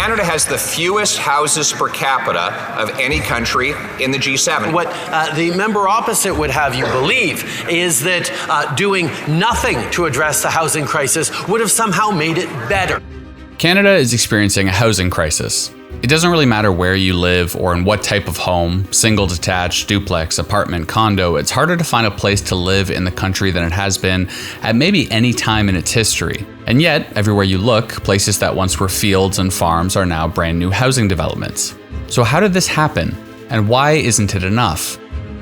Canada has the fewest houses per capita of any country in the G7. What the member opposite would have you believe is that doing nothing to address the housing crisis would have somehow made it better. Canada is experiencing a housing crisis. It doesn't really matter where you live or in what type of home, single, detached, duplex, apartment, condo, it's harder to find a place to live in the country than it has been at maybe any time in its history. And yet, everywhere you look, places that once were fields and farms are now brand new housing developments. So how did this happen? And why isn't it enough?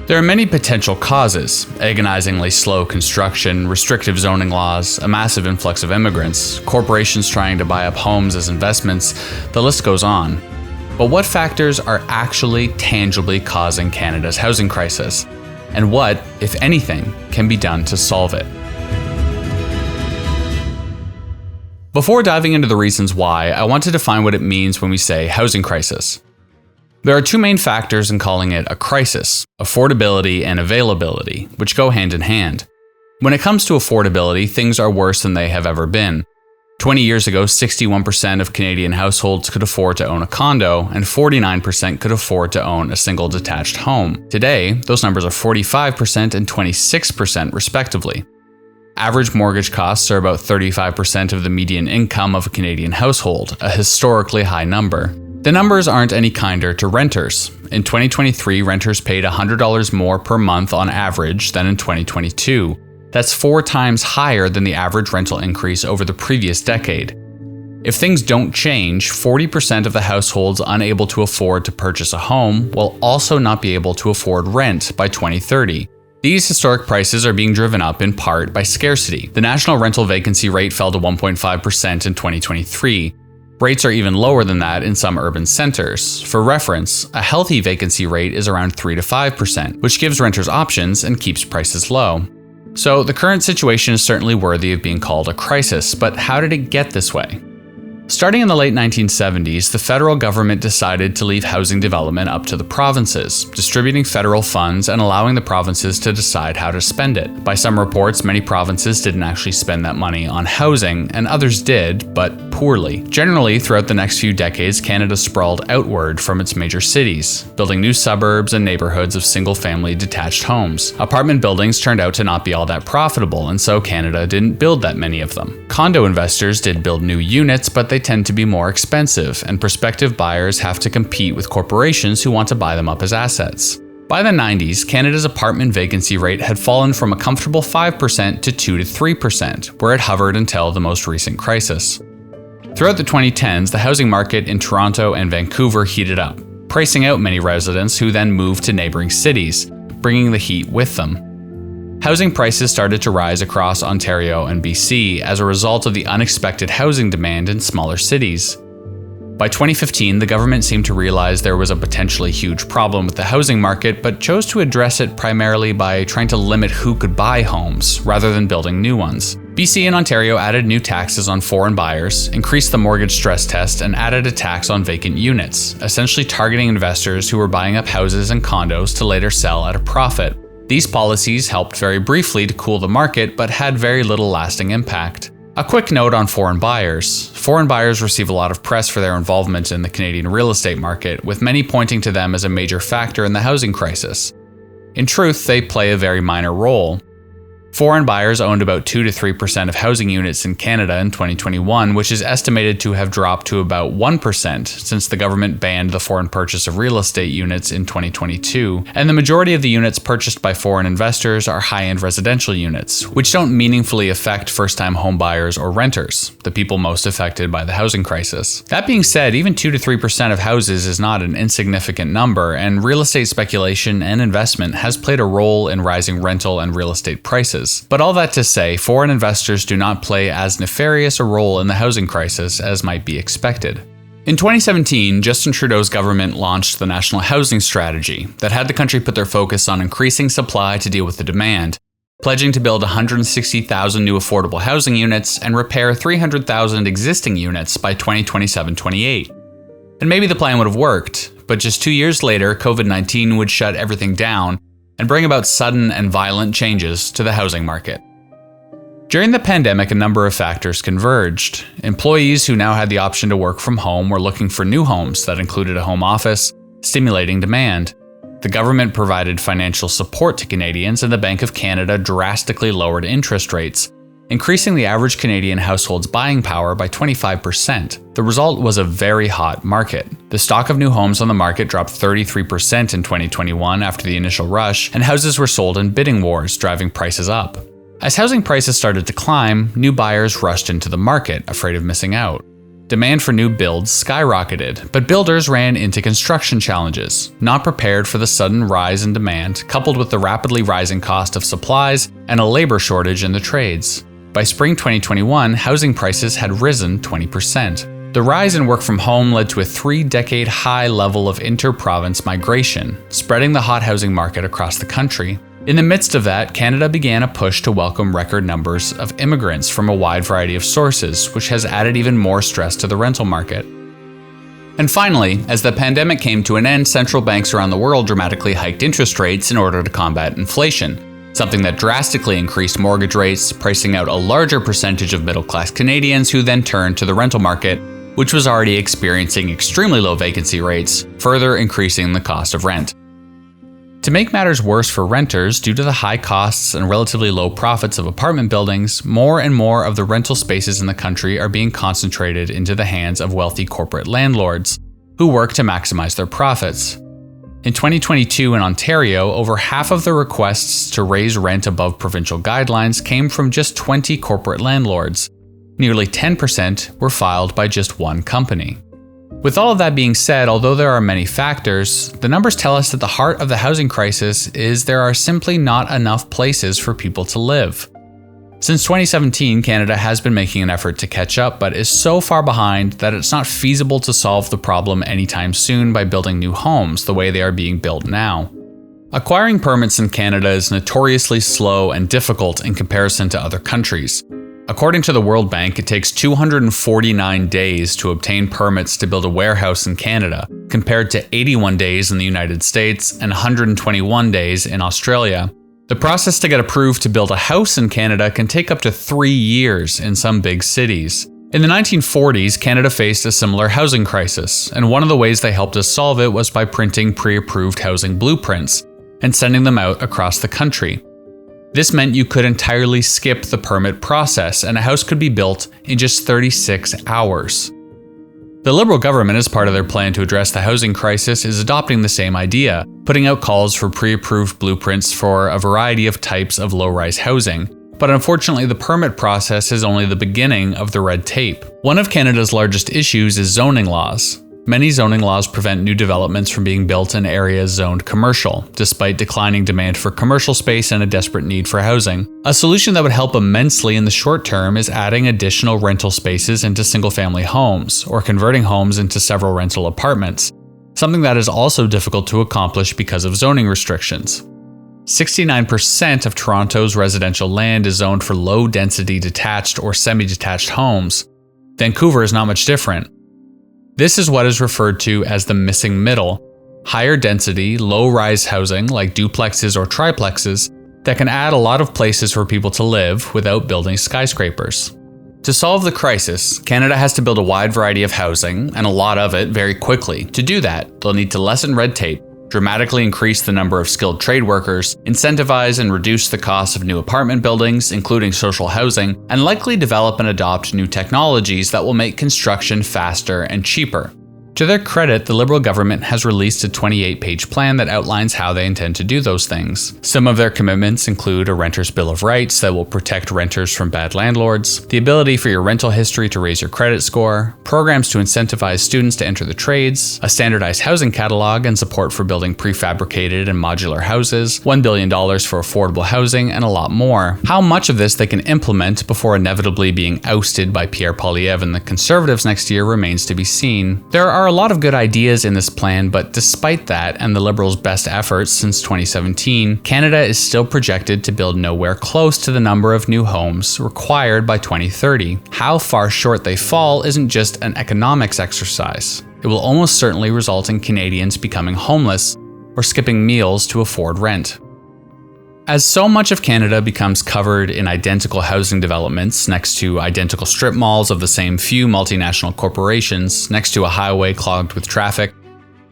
There are many potential causes: agonizingly slow construction, restrictive zoning laws, a massive influx of immigrants, corporations trying to buy up homes as investments, the list goes on. But what factors are actually tangibly causing Canada's housing crisis? And what, if anything, can be done to solve it? Before diving into the reasons why, I want to define what it means when we say housing crisis. There are two main factors in calling it a crisis: affordability and availability, which go hand in hand. When it comes to affordability, things are worse than they have ever been. 20 years ago, 61% of Canadian households could afford to own a condo, and 49% could afford to own a single detached home. Today, those numbers are 45% and 26% respectively. Average mortgage costs are about 35% of the median income of a Canadian household, a historically high number. The numbers aren't any kinder to renters. In 2023, renters paid $100 more per month on average than in 2022. That's 4 times higher than the average rental increase over the previous decade. If things don't change, 40% of the households unable to afford to purchase a home will also not be able to afford rent by 2030. These historic prices are being driven up in part by scarcity. The national rental vacancy rate fell to 1.5% in 2023. Rates are even lower than that in some urban centers. For reference, a healthy vacancy rate is around 3 to 5%, which gives renters options and keeps prices low. So the current situation is certainly worthy of being called a crisis, but how did it get this way? Starting in the late 1970s, the federal government decided to leave housing development up to the provinces, distributing federal funds and allowing the provinces to decide how to spend it. By some reports, many provinces didn't actually spend that money on housing, and others did, but poorly. Generally, throughout the next few decades, Canada sprawled outward from its major cities, building new suburbs and neighborhoods of single-family detached homes. Apartment buildings turned out to not be all that profitable, and so Canada didn't build that many of them. Condo investors did build new units, but they tend to be more expensive, and prospective buyers have to compete with corporations who want to buy them up as assets. By the 90s, Canada's apartment vacancy rate had fallen from a comfortable 5% to 2 to 3%, where it hovered until the most recent crisis. Throughout the 2010s, the housing market in Toronto and Vancouver heated up, pricing out many residents who then moved to neighboring cities, bringing the heat with them. Housing prices started to rise across Ontario and BC as a result of the unexpected housing demand in smaller cities. By 2015, the government seemed to realize there was a potentially huge problem with the housing market, but chose to address it primarily by trying to limit who could buy homes, rather than building new ones. BC and Ontario added new taxes on foreign buyers, increased the mortgage stress test, and added a tax on vacant units, essentially targeting investors who were buying up houses and condos to later sell at a profit. These policies helped very briefly to cool the market, but had very little lasting impact. A quick note on foreign buyers. Foreign buyers receive a lot of press for their involvement in the Canadian real estate market, with many pointing to them as a major factor in the housing crisis. In truth, they play a very minor role. Foreign buyers owned about 2 to 3% of housing units in Canada in 2021, which is estimated to have dropped to about 1% since the government banned the foreign purchase of real estate units in 2022. And the majority of the units purchased by foreign investors are high-end residential units, which don't meaningfully affect first-time home buyers or renters, the people most affected by the housing crisis. That being said, even 2 to 3% of houses is not an insignificant number, and real estate speculation and investment has played a role in rising rental and real estate prices. But all that to say, foreign investors do not play as nefarious a role in the housing crisis as might be expected. In 2017, Justin Trudeau's government launched the National Housing Strategy that had the country put their focus on increasing supply to deal with the demand, pledging to build 160,000 new affordable housing units and repair 300,000 existing units by 2027-28. And maybe the plan would have worked, but just 2 years later, COVID-19 would shut everything down and bring about sudden and violent changes to the housing market. During the pandemic, a number of factors converged. Employees who now had the option to work from home were looking for new homes that included a home office, stimulating demand. The government provided financial support to Canadians, and the Bank of Canada drastically lowered interest rates, increasing the average Canadian household's buying power by 25%. The result was a very hot market. The stock of new homes on the market dropped 33% in 2021 after the initial rush, and houses were sold in bidding wars, driving prices up. As housing prices started to climb, new buyers rushed into the market, afraid of missing out. Demand for new builds skyrocketed, but builders ran into construction challenges, not prepared for the sudden rise in demand, coupled with the rapidly rising cost of supplies and a labor shortage in the trades. By spring 2021, housing prices had risen 20%. The rise in work from home led to a 3-decade high level of inter-province migration, spreading the hot housing market across the country. In the midst of that, Canada began a push to welcome record numbers of immigrants from a wide variety of sources, which has added even more stress to the rental market. And finally, as the pandemic came to an end, central banks around the world dramatically hiked interest rates in order to combat inflation, something that drastically increased mortgage rates, pricing out a larger percentage of middle-class Canadians who then turned to the rental market, which was already experiencing extremely low vacancy rates, further increasing the cost of rent. To make matters worse for renters, due to the high costs and relatively low profits of apartment buildings, more and more of the rental spaces in the country are being concentrated into the hands of wealthy corporate landlords, who work to maximize their profits. In 2022 in Ontario, over half of the requests to raise rent above provincial guidelines came from just 20 corporate landlords. Nearly 10% were filed by just one company. With all of that being said, although there are many factors, the numbers tell us that the heart of the housing crisis is there are simply not enough places for people to live. Since 2017, Canada has been making an effort to catch up, but is so far behind that it's not feasible to solve the problem anytime soon by building new homes the way they are being built now. Acquiring permits in Canada is notoriously slow and difficult in comparison to other countries. According to the World Bank, it takes 249 days to obtain permits to build a warehouse in Canada, compared to 81 days in the United States and 121 days in Australia. The process to get approved to build a house in Canada can take up to 3 years in some big cities. In the 1940s, Canada faced a similar housing crisis, and one of the ways they helped us solve it was by printing pre-approved housing blueprints and sending them out across the country. This meant you could entirely skip the permit process and a house could be built in just 36 hours. The Liberal government, as part of their plan to address the housing crisis, is adopting the same idea, putting out calls for pre-approved blueprints for a variety of types of low-rise housing. But unfortunately, the permit process is only the beginning of the red tape. One of Canada's largest issues is zoning laws. Many zoning laws prevent new developments from being built in areas zoned commercial, despite declining demand for commercial space and a desperate need for housing. A solution that would help immensely in the short term is adding additional rental spaces into single-family homes, or converting homes into several rental apartments, something that is also difficult to accomplish because of zoning restrictions. 69% of Toronto's residential land is zoned for low-density detached or semi-detached homes. Vancouver is not much different. This is what is referred to as the missing middle, higher density, low-rise housing like duplexes or triplexes that can add a lot of places for people to live without building skyscrapers. To solve the crisis, Canada has to build a wide variety of housing, and a lot of it very quickly. To do that, they'll need to lessen red tape, dramatically increase the number of skilled trade workers, incentivize and reduce the cost of new apartment buildings, including social housing, and likely develop and adopt new technologies that will make construction faster and cheaper. To their credit, the Liberal government has released a 28-page plan that outlines how they intend to do those things. Some of their commitments include a renter's bill of rights that will protect renters from bad landlords, the ability for your rental history to raise your credit score, programs to incentivize students to enter the trades, a standardized housing catalog and support for building prefabricated and modular houses, $1 billion for affordable housing, and a lot more. How much of this they can implement before inevitably being ousted by Pierre Poilievre and the Conservatives next year remains to be seen. There are a lot of good ideas in this plan, but despite that and the Liberals' best efforts since 2017, Canada is still projected to build nowhere close to the number of new homes required by 2030. How far short they fall isn't just an economics exercise. It will almost certainly result in Canadians becoming homeless or skipping meals to afford rent. As so much of Canada becomes covered in identical housing developments next to identical strip malls of the same few multinational corporations, next to a highway clogged with traffic,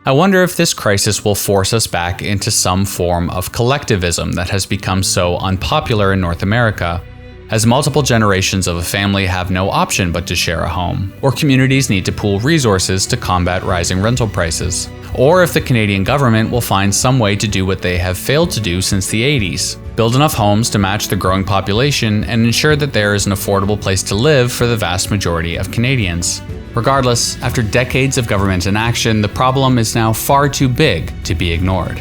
I wonder if this crisis will force us back into some form of collectivism that has become so unpopular in North America, as multiple generations of a family have no option but to share a home, or communities need to pool resources to combat rising rental prices, or if the Canadian government will find some way to do what they have failed to do since the 80s, build enough homes to match the growing population and ensure that there is an affordable place to live for the vast majority of Canadians. Regardless, after decades of government inaction, the problem is now far too big to be ignored.